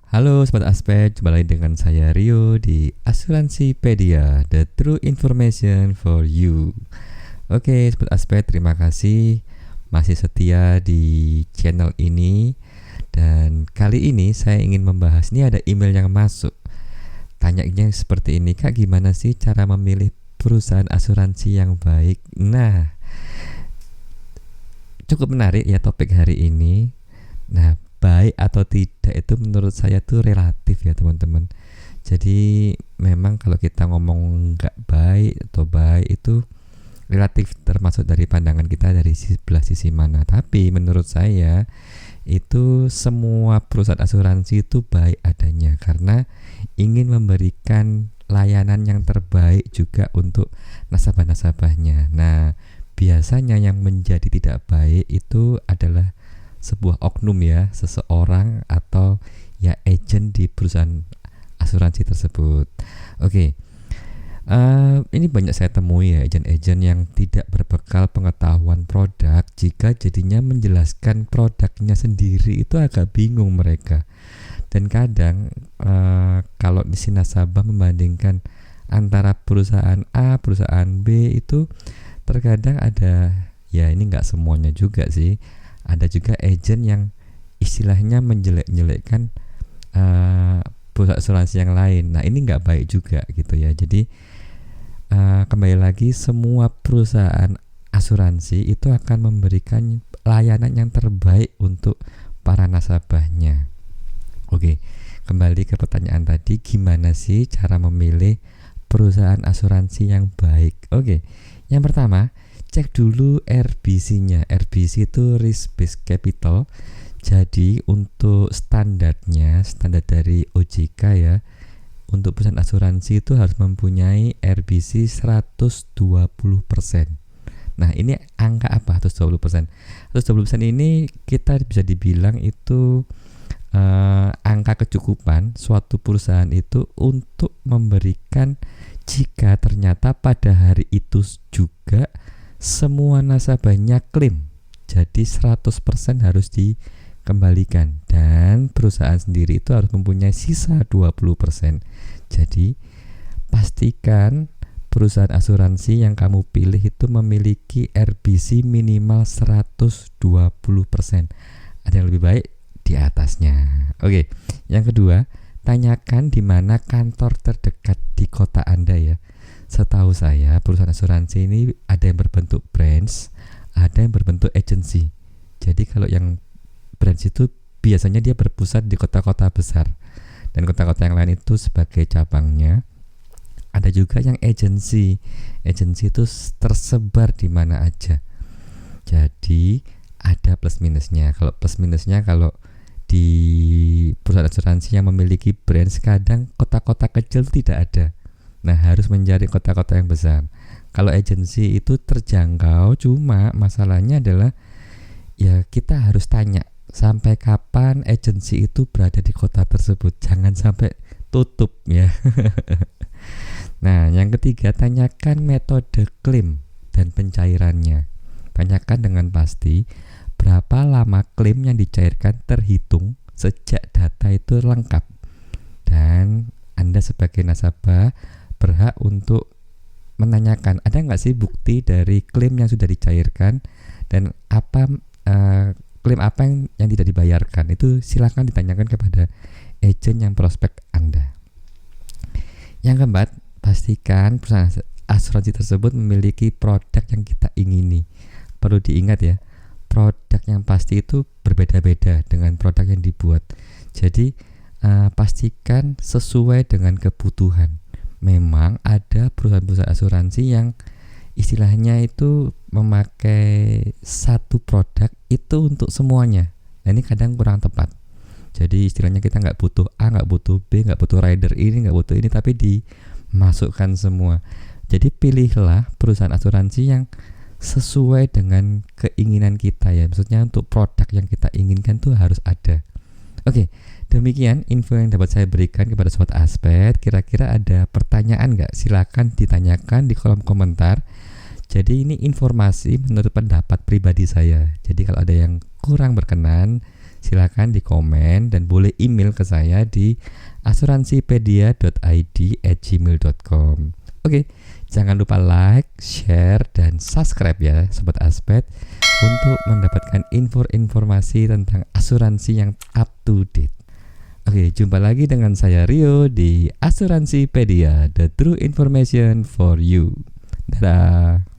Halo Sobat Aspek, jumpa lagi dengan saya Rio di Asuransipedia, the true information for you. Oke Sobat Aspek, terima kasih masih setia di channel ini. Dan kali ini saya ingin membahas, ini ada email yang masuk. Tanyanya seperti ini, Kak, gimana sih cara memilih perusahaan asuransi yang baik? Nah, cukup menarik ya topik hari ini. Nah, baik atau tidak itu menurut saya tuh relatif ya teman-teman. Jadi memang kalau kita ngomong nggak baik atau baik itu relatif, termasuk dari pandangan kita dari sebelah sisi mana. Tapi menurut saya itu semua perusahaan asuransi itu baik adanya karena ingin memberikan layanan yang terbaik juga untuk nasabah-nasabahnya. Nah, biasanya yang menjadi tidak baik itu adalah sebuah oknum ya, seseorang atau ya agent di perusahaan asuransi tersebut. Oke, ini banyak saya temui ya agent-agent yang tidak berbekal pengetahuan produk. Jika jadinya menjelaskan produknya sendiri itu agak bingung mereka. Dan kadang kalau di sini nasabah membandingkan antara perusahaan A, perusahaan B itu terkadang ada, ya ini nggak semuanya juga sih. Ada juga agent yang istilahnya menjelek-jelekkan perusahaan asuransi yang lain. Nah, ini nggak baik juga gitu ya. Jadi kembali lagi, semua perusahaan asuransi itu akan memberikan layanan yang terbaik untuk para nasabahnya. Oke, kembali ke pertanyaan tadi, gimana sih cara memilih perusahaan asuransi yang baik? Oke, yang pertama, cek dulu RBC-nya. RBC itu risk based capital. Jadi untuk standarnya, standar dari OJK ya, untuk perusahaan asuransi itu harus mempunyai RBC 120%. Nah, ini angka apa 120%? 120% ini kita bisa dibilang itu angka kecukupan suatu perusahaan itu untuk memberikan jika ternyata pada hari itu juga semua nasabahnya klaim, jadi 100% harus dikembalikan dan perusahaan sendiri itu harus mempunyai sisa 20%. Jadi pastikan perusahaan asuransi yang kamu pilih itu memiliki RBC minimal 120%. Ada yang lebih baik di atasnya. Oke, yang kedua, tanyakan di mana kantor terdekat di kota Anda ya. Setahu saya perusahaan asuransi ini ada yang berbentuk branch, ada yang berbentuk agency. Jadi kalau yang branch itu biasanya dia berpusat di kota-kota besar dan kota-kota yang lain itu sebagai cabangnya. Ada juga yang agency. Agency itu tersebar di mana aja. Jadi ada plus minusnya. Kalau plus minusnya, kalau di perusahaan asuransi yang memiliki branch, kadang kota-kota kecil tidak ada. Nah, harus mencari kota-kota yang besar. Kalau agensi itu terjangkau, cuma masalahnya adalah ya kita harus tanya sampai kapan agensi itu berada di kota tersebut. Jangan sampai tutup ya. Nah, yang ketiga, tanyakan metode klaim dan pencairannya. Tanyakan dengan pasti berapa lama klaim yang dicairkan terhitung sejak data itu lengkap. Dan Anda sebagai nasabah berhak untuk menanyakan ada nggak sih bukti dari klaim yang sudah dicairkan dan apa klaim apa yang tidak dibayarkan. Itu silakan ditanyakan kepada agent yang prospek Anda. Yang keempat, pastikan perusahaan asuransi tersebut memiliki produk yang kita ingini. Perlu diingat ya, produk yang pasti itu berbeda-beda dengan produk yang dibuat. Jadi pastikan sesuai dengan kebutuhan. Memang ada perusahaan-perusahaan asuransi yang istilahnya itu memakai satu produk itu untuk semuanya. Nah, ini kadang kurang tepat. Jadi istilahnya kita nggak butuh A, nggak butuh B, nggak butuh rider ini, nggak butuh ini, tapi dimasukkan semua. Jadi pilihlah perusahaan asuransi yang sesuai dengan keinginan kita ya. Maksudnya untuk produk yang kita inginkan tuh harus ada. Oke, demikian info yang dapat saya berikan kepada Sobat Aspek. Kira-kira ada pertanyaan nggak? Silakan ditanyakan di kolom komentar. Jadi ini informasi menurut pendapat pribadi saya. Jadi kalau ada yang kurang berkenan, Silakan di komen dan boleh email ke saya di asuransipedia.id@gmail.com. Oke, jangan lupa like, share, dan subscribe ya Sobat Aspet untuk mendapatkan informasi tentang asuransi yang up to date. Oke, jumpa lagi dengan saya Rio di Asuransipedia, the true information for you. Dadah.